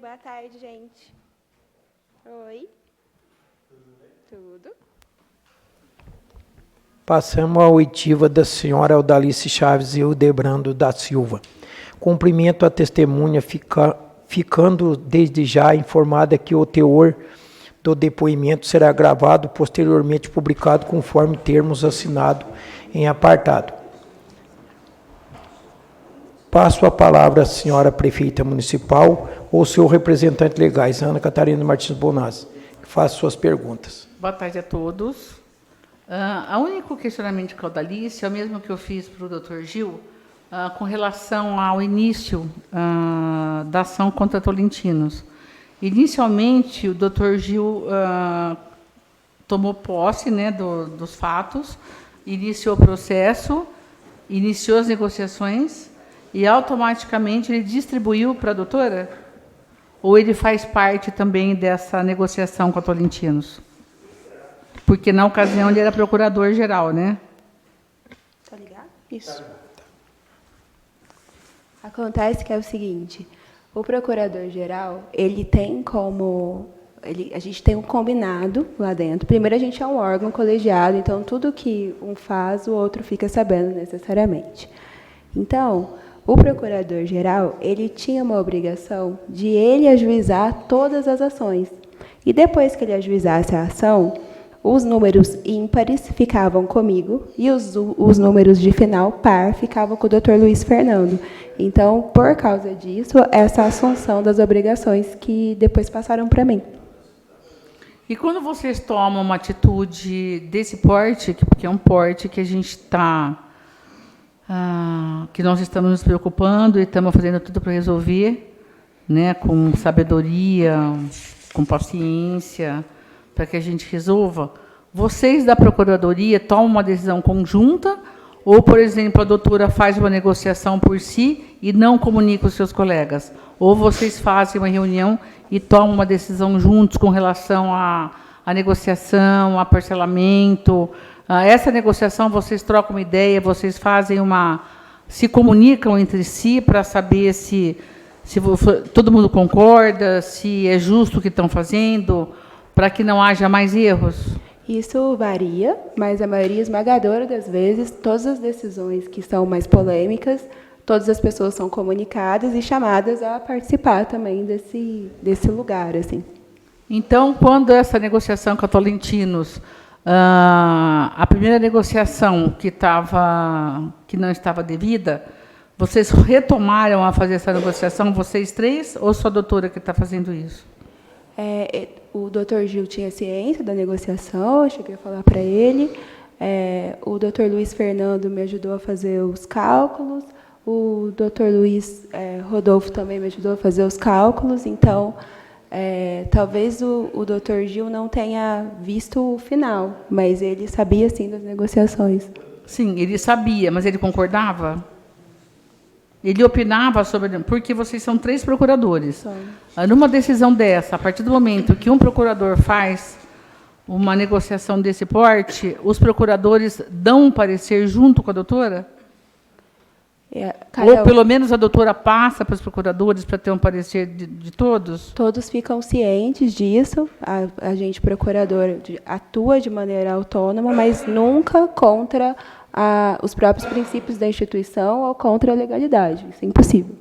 Boa tarde, gente. Oi. Tudo. Passamos à oitiva da senhora Eudalice Chaves e Hildebrando da Silva. Cumprimento a testemunha, ficando desde já informada que o teor do depoimento será gravado, posteriormente publicado conforme termos assinado em apartado. Passo a palavra à senhora prefeita municipal ou seu representante legais, Ana Catarina Martins Bonazzi, que faça suas perguntas. Boa tarde a todos. O único questionamento que eu Eudalice é o mesmo que eu fiz para o Dr. Gil, com relação ao início da ação contra Tolentinos. Inicialmente, o Dr. Gil tomou posse, né, dos fatos, iniciou o processo, iniciou as negociações e, automaticamente, ele distribuiu para a doutora? Ou ele faz parte também dessa negociação com a Tolentinos? Porque, na ocasião, ele era procurador-geral, né? Tá ligado? Isso. Acontece que é o seguinte, o procurador-geral, ele tem como... a gente tem um combinado lá dentro. Primeiro, a gente é um órgão colegiado, então, tudo que um faz, o outro fica sabendo necessariamente. Então, o procurador-geral, ele tinha uma obrigação de ele ajuizar todas as ações. E depois que ele ajuizasse a ação, os números ímpares ficavam comigo e os números de final par ficavam com o Dr. Luiz Fernando. Então, por causa disso, essa assunção das obrigações que depois passaram para mim. E quando vocês tomam uma atitude desse porte, porque é um porte que a gente está... que nós estamos nos preocupando e estamos fazendo tudo para resolver, né, com sabedoria, com paciência, para que a gente resolva, vocês da Procuradoria tomam uma decisão conjunta ou, por exemplo, a doutora faz uma negociação por si e não comunica os seus colegas? Ou vocês fazem uma reunião e tomam uma decisão juntos com relação à negociação, a parcelamento? Essa negociação, vocês trocam uma ideia, vocês fazem se comunicam entre si para saber se todo mundo concorda, se é justo o que estão fazendo, para que não haja mais erros? Isso varia, mas a maioria esmagadora das vezes, todas as decisões que são mais polêmicas, todas as pessoas são comunicadas e chamadas a participar também desse lugar, assim. Então, quando essa negociação com a Tolentinos, a primeira negociação que não estava devida, vocês retomaram a fazer essa negociação, vocês três, ou só a doutora que está fazendo isso? O Dr. Gil tinha ciência da negociação, eu cheguei a falar para ele. O Dr. Luiz Fernando me ajudou a fazer os cálculos, o Dr. Luiz Rodolfo também me ajudou a fazer os cálculos, então... talvez o Dr. Gil não tenha visto o final, mas ele sabia, sim, das negociações. Sim, ele sabia, mas ele concordava? Ele opinava sobre... Porque vocês são 3 procuradores. Numa decisão dessa, a partir do momento que um procurador faz uma negociação desse porte, os procuradores dão um parecer junto com a doutora? Ou, pelo menos, a doutora passa para os procuradores para ter um parecer de todos? Todos ficam cientes disso. A gente, procurador, atua de maneira autônoma, mas nunca contra os próprios princípios da instituição ou contra a legalidade. Isso é impossível.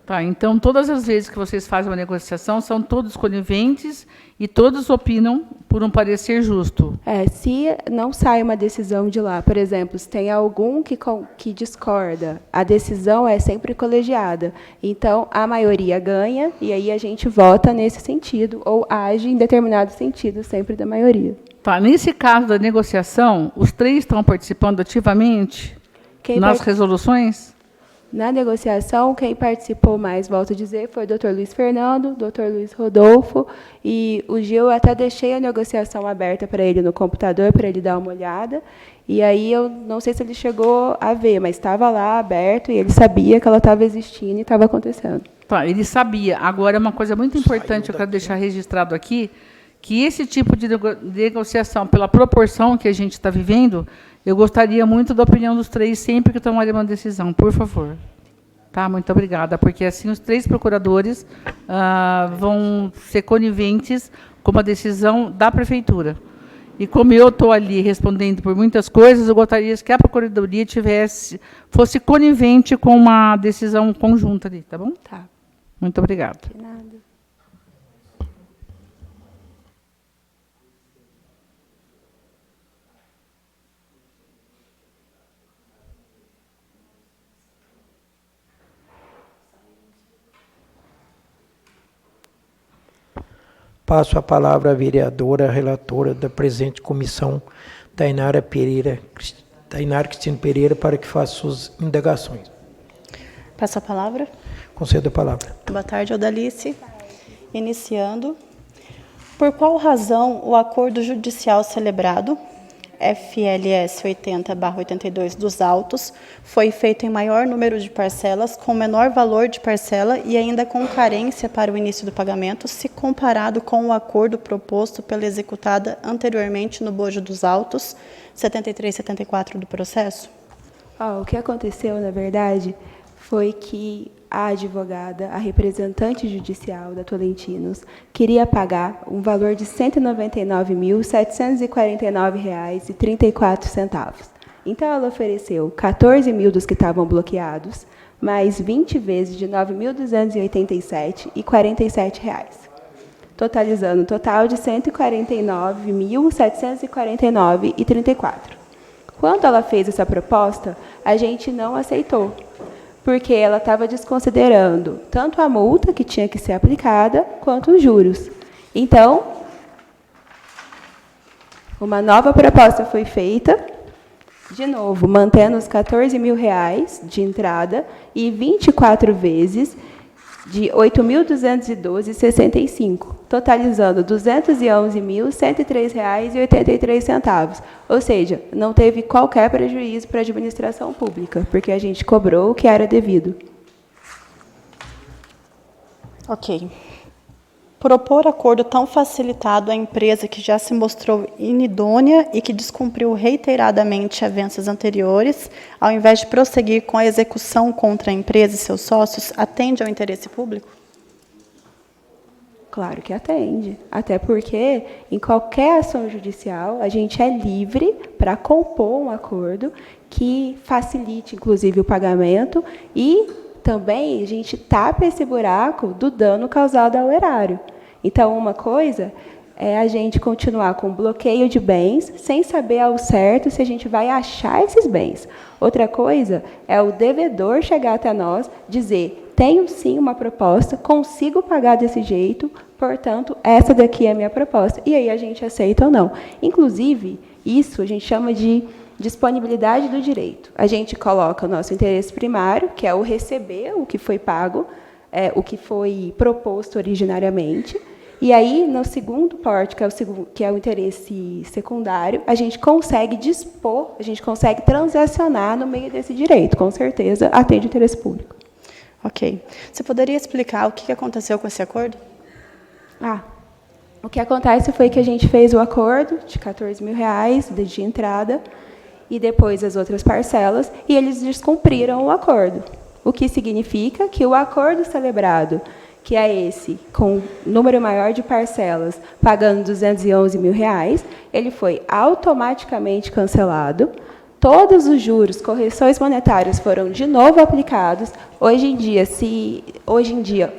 Tá, então, todas as vezes que vocês fazem uma negociação, são todos coniventes e todos opinam por um parecer justo? Se não sai uma decisão de lá, por exemplo, se tem algum que discorda, a decisão é sempre colegiada. Então, a maioria ganha e aí a gente vota nesse sentido ou age em determinado sentido, sempre da maioria. Tá, nesse caso da negociação, os 3 estão participando ativamente nas resoluções? Na negociação, quem participou mais, volto a dizer, foi o Dr. Luiz Fernando, Dr. Luiz Rodolfo, e o Gil, eu até deixei a negociação aberta para ele no computador, para ele dar uma olhada, e aí eu não sei se ele chegou a ver, mas estava lá aberto, e ele sabia que ela estava existindo e estava acontecendo. Tá, ele sabia. Agora, uma coisa muito importante, eu quero deixar registrado aqui, que esse tipo de negociação, pela proporção que a gente está vivendo, eu gostaria muito da opinião dos 3 sempre que tomarem uma decisão, por favor. Tá, muito obrigada, porque assim os 3 procuradores vão ser coniventes com uma decisão da prefeitura. E como eu estou ali respondendo por muitas coisas, eu gostaria que a procuradoria fosse conivente com uma decisão conjunta ali, tá bom? Tá. Muito obrigada. De nada. Passo a palavra à vereadora relatora da presente comissão, Tainara Cristina Pereira, para que faça suas indagações. Passo a palavra. Concedo a palavra. Boa tarde, Eudalice. Iniciando. Por qual razão o acordo judicial celebrado, FLS 80/82 dos autos, foi feito em maior número de parcelas, com menor valor de parcela e ainda com carência para o início do pagamento, se comparado com o acordo proposto pela executada anteriormente no bojo dos autos 73 e 74 do processo? O que aconteceu, na verdade, foi que a advogada, a representante judicial da Tolentinos, queria pagar um valor de R$ 199.749,34. Então, ela ofereceu 14 mil dos que estavam bloqueados, mais 20 vezes de R$ 9.287,47, totalizando um total de R$ 149.749,34. Quando ela fez essa proposta, a gente não aceitou, porque ela estava desconsiderando tanto a multa que tinha que ser aplicada, quanto os juros. Então, uma nova proposta foi feita, de novo, mantendo os R$ 14 mil de entrada e 24 vezes de R$ 8.212,65, totalizando R$ 211.103,83. Ou seja, não teve qualquer prejuízo para a administração pública, porque a gente cobrou o que era devido. Ok. Propor acordo tão facilitado à empresa que já se mostrou inidônea e que descumpriu reiteradamente avanços anteriores, ao invés de prosseguir com a execução contra a empresa e seus sócios, atende ao interesse público? Claro que atende. Até porque, em qualquer ação judicial, a gente é livre para compor um acordo que facilite, inclusive, o pagamento e também a gente tapa esse buraco do dano causado ao erário. Então, uma coisa é a gente continuar com bloqueio de bens sem saber ao certo se a gente vai achar esses bens. Outra coisa é o devedor chegar até nós, dizer, tenho sim uma proposta, consigo pagar desse jeito, portanto, essa daqui é a minha proposta. E aí a gente aceita ou não. Inclusive, isso a gente chama de disponibilidade do direito. A gente coloca o nosso interesse primário, que é o receber o que foi pago, o que foi proposto originariamente, e aí, no segundo porte, que é o interesse secundário, a gente consegue dispor, a gente consegue transacionar no meio desse direito. Com certeza, atende o interesse público. Ok. Você poderia explicar o que aconteceu com esse acordo? O que acontece foi que a gente fez o acordo de R$ 14 mil de entrada, e depois as outras parcelas, e eles descumpriram o acordo. O que significa que o acordo celebrado, que é esse, com número maior de parcelas, pagando R$ 211 mil, ele foi automaticamente cancelado, todos os juros, correções monetárias foram de novo aplicados. Hoje em dia,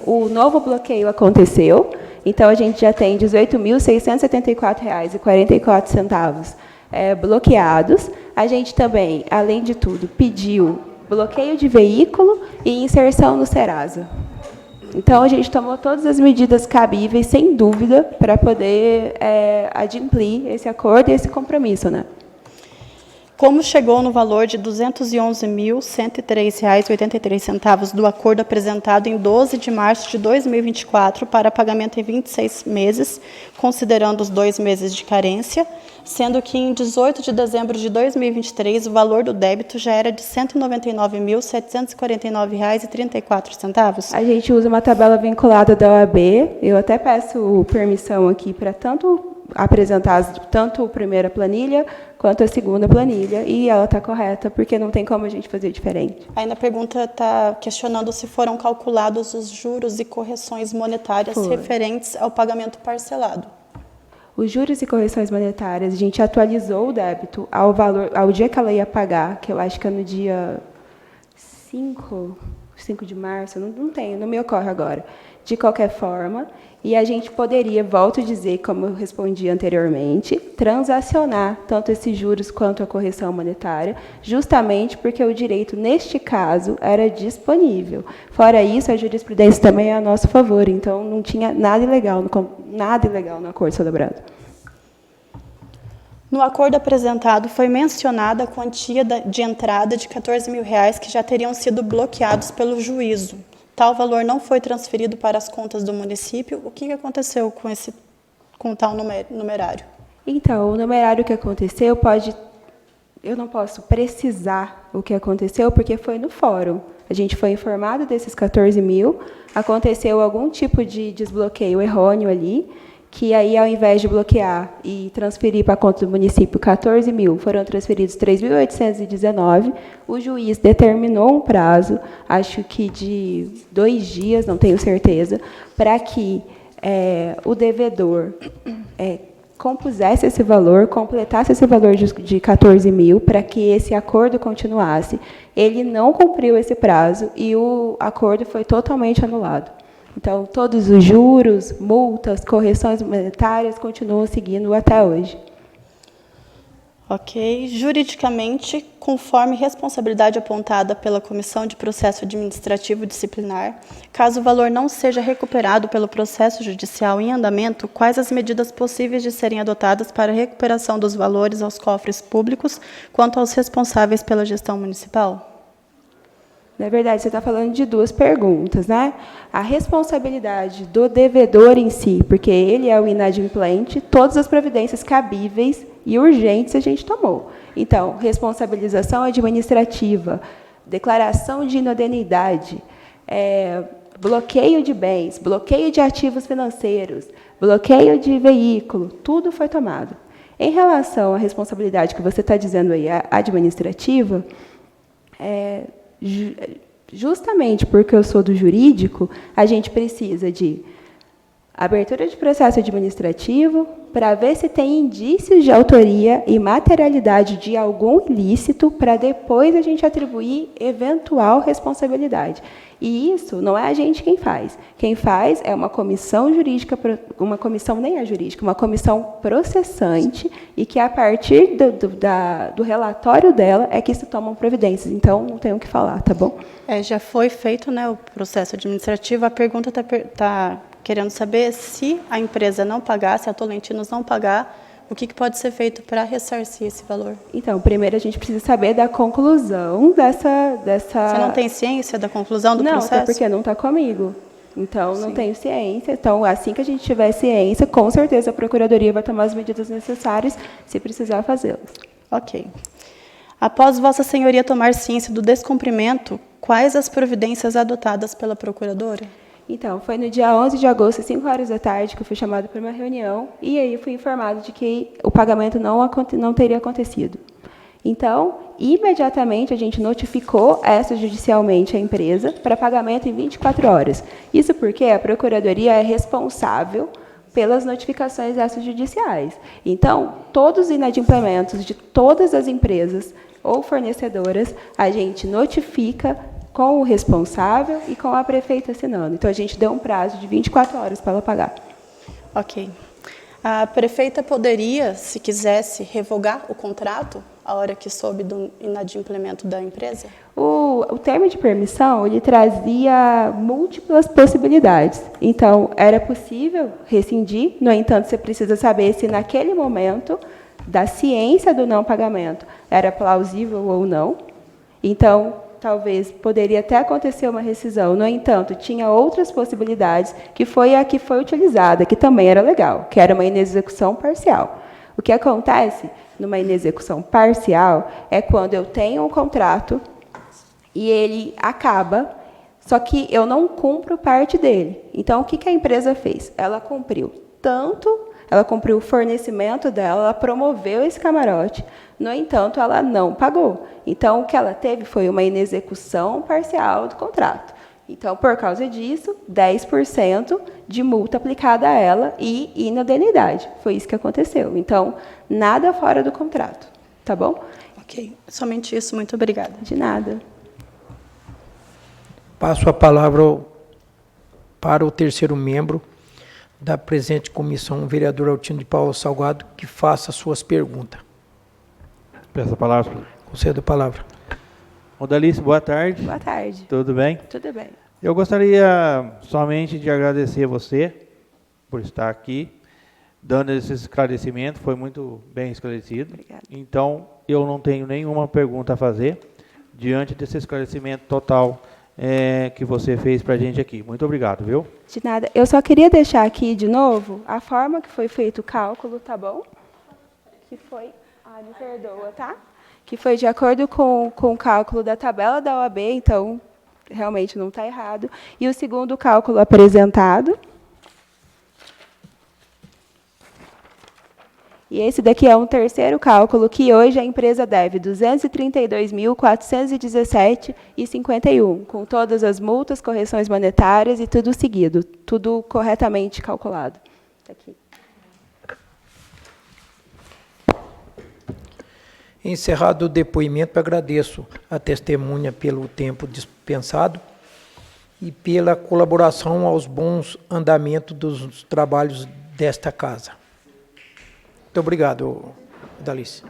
o novo bloqueio aconteceu, então a gente já tem R$ 18.674,44 bloqueados. A gente também, além de tudo, pediu bloqueio de veículo e inserção no Serasa. Então, a gente tomou todas as medidas cabíveis, sem dúvida, para poder adimplir esse acordo e esse compromisso, né? Como chegou no valor de R$ 211.103,83 do acordo apresentado em 12 de março de 2024 para pagamento em 26 meses, considerando os 2 meses de carência, sendo que em 18 de dezembro de 2023 o valor do débito já era de R$ 199.749,34? A gente usa uma tabela vinculada da OAB. Eu até peço permissão aqui para tanto apresentar tanto a primeira planilha quanto a segunda planilha, e ela está correta, porque não tem como a gente fazer diferente. Aí na pergunta está questionando se foram calculados os juros e correções monetárias referentes ao pagamento parcelado. Os juros e correções monetárias, a gente atualizou o débito ao dia que ela ia pagar, que eu acho que é no dia 5 de março, não me ocorre agora. De qualquer forma, e a gente poderia, volto a dizer, como eu respondi anteriormente, transacionar tanto esses juros quanto a correção monetária, justamente porque o direito, neste caso, era disponível. Fora isso, a jurisprudência também é a nosso favor, então não tinha nada ilegal no acordo celebrado. No acordo apresentado, foi mencionada a quantia de entrada de R$14 mil que já teriam sido bloqueados pelo juízo. Tal valor não foi transferido para as contas do município. O que aconteceu com tal numerário? Então, o numerário que aconteceu eu não posso precisar o que aconteceu, porque foi no fórum. A gente foi informado desses 14 mil, aconteceu algum tipo de desbloqueio errôneo ali, que aí, ao invés de bloquear e transferir para a conta do município 14 mil, foram transferidos 3.819. O juiz determinou um prazo, acho que de 2 dias, não tenho certeza, para que o devedor compusesse esse valor, completasse esse valor de 14 mil, para que esse acordo continuasse. Ele não cumpriu esse prazo e o acordo foi totalmente anulado. Então, todos os juros, multas, correções monetárias continuam seguindo até hoje. Ok. Juridicamente, conforme responsabilidade apontada pela Comissão de Processo Administrativo Disciplinar, caso o valor não seja recuperado pelo processo judicial em andamento, quais as medidas possíveis de serem adotadas para a recuperação dos valores aos cofres públicos quanto aos responsáveis pela gestão municipal? Na verdade, você está falando de 2 perguntas, né? A responsabilidade do devedor em si, porque ele é o inadimplente, todas as providências cabíveis e urgentes a gente tomou. Então, responsabilização administrativa, declaração de inodoneidade, bloqueio de bens, bloqueio de ativos financeiros, bloqueio de veículo, tudo foi tomado. Em relação à responsabilidade que você está dizendo aí, administrativa, justamente porque eu sou do jurídico, a gente precisa de abertura de processo administrativo para ver se tem indícios de autoria e materialidade de algum ilícito, para depois a gente atribuir eventual responsabilidade. E isso não é a gente quem faz. Quem faz é uma comissão jurídica, uma comissão nem é jurídica, uma comissão processante, e que, a partir do relatório dela, é que se tomam providências. Então, não tenho o que falar, tá bom? Já foi feito, né, o processo administrativo. A pergunta está querendo saber se a empresa não pagar, se a Tolentinos não pagar, o que pode ser feito para ressarcir esse valor? Então, primeiro a gente precisa saber da conclusão dessa... Você não tem ciência da conclusão do processo? Não, até porque não está comigo. Então, não tenho ciência. Então, assim que a gente tiver ciência, com certeza a Procuradoria vai tomar as medidas necessárias, se precisar fazê-las. Ok. Após Vossa Senhoria tomar ciência do descumprimento, quais as providências adotadas pela Procuradora? Então, foi no dia 11 de agosto, às 5 horas da tarde, que eu fui chamada para uma reunião, e aí fui informado de que o pagamento não teria acontecido. Então, imediatamente, a gente notificou extrajudicialmente a empresa para pagamento em 24 horas. Isso porque a Procuradoria é responsável pelas notificações extrajudiciais. Então, todos os inadimplementos de todas as empresas ou fornecedoras, a gente notifica com o responsável e com a prefeita assinando. Então, a gente deu um prazo de 24 horas para ela pagar. Ok. A prefeita poderia, se quisesse, revogar o contrato a hora que soube do inadimplemento da empresa? O termo de permissão, ele trazia múltiplas possibilidades. Então, era possível rescindir, no entanto, você precisa saber se naquele momento da ciência do não pagamento era plausível ou não. Então, talvez poderia até acontecer uma rescisão. No entanto, tinha outras possibilidades, que foi a que foi utilizada, que também era legal, que era uma inexecução parcial. O que acontece numa inexecução parcial é quando eu tenho um contrato e ele acaba, só que eu não cumpro parte dele. Então, o que a empresa fez? Ela cumpriu tanto, ela cumpriu o fornecimento dela, ela promoveu esse camarote, no entanto, ela não pagou. Então, o que ela teve foi uma inexecução parcial do contrato. Então, por causa disso, 10% de multa aplicada a ela e inadimplência. Foi isso que aconteceu. Então, nada fora do contrato. Tá bom? Ok, somente isso. Muito obrigada. De nada. Passo a palavra para o terceiro membro da presente comissão, o vereador Altino de Paula Salgado, que faça suas perguntas. Peço a palavra. Concedo a palavra. Odalice, boa tarde. Boa tarde. Tudo bem? Tudo bem. Eu gostaria somente de agradecer você por estar aqui, dando esse esclarecimento, foi muito bem esclarecido. Obrigada. Então, eu não tenho nenhuma pergunta a fazer, diante desse esclarecimento total que você fez para a gente aqui. Muito obrigado, viu? De nada. Eu só queria deixar aqui, de novo, a forma que foi feito o cálculo, tá bom? Que foi... Ah, me perdoa, tá? Que foi de acordo com o cálculo da tabela da OAB, então, realmente não está errado. E o segundo cálculo apresentado. E esse daqui é um terceiro cálculo, que hoje a empresa deve R$ 232.417,51, com todas as multas, correções monetárias e tudo seguido, tudo corretamente calculado. Tá aqui. Encerrado o depoimento, agradeço a testemunha pelo tempo dispensado e pela colaboração aos bons andamentos dos trabalhos desta casa. Muito obrigado, Odalice.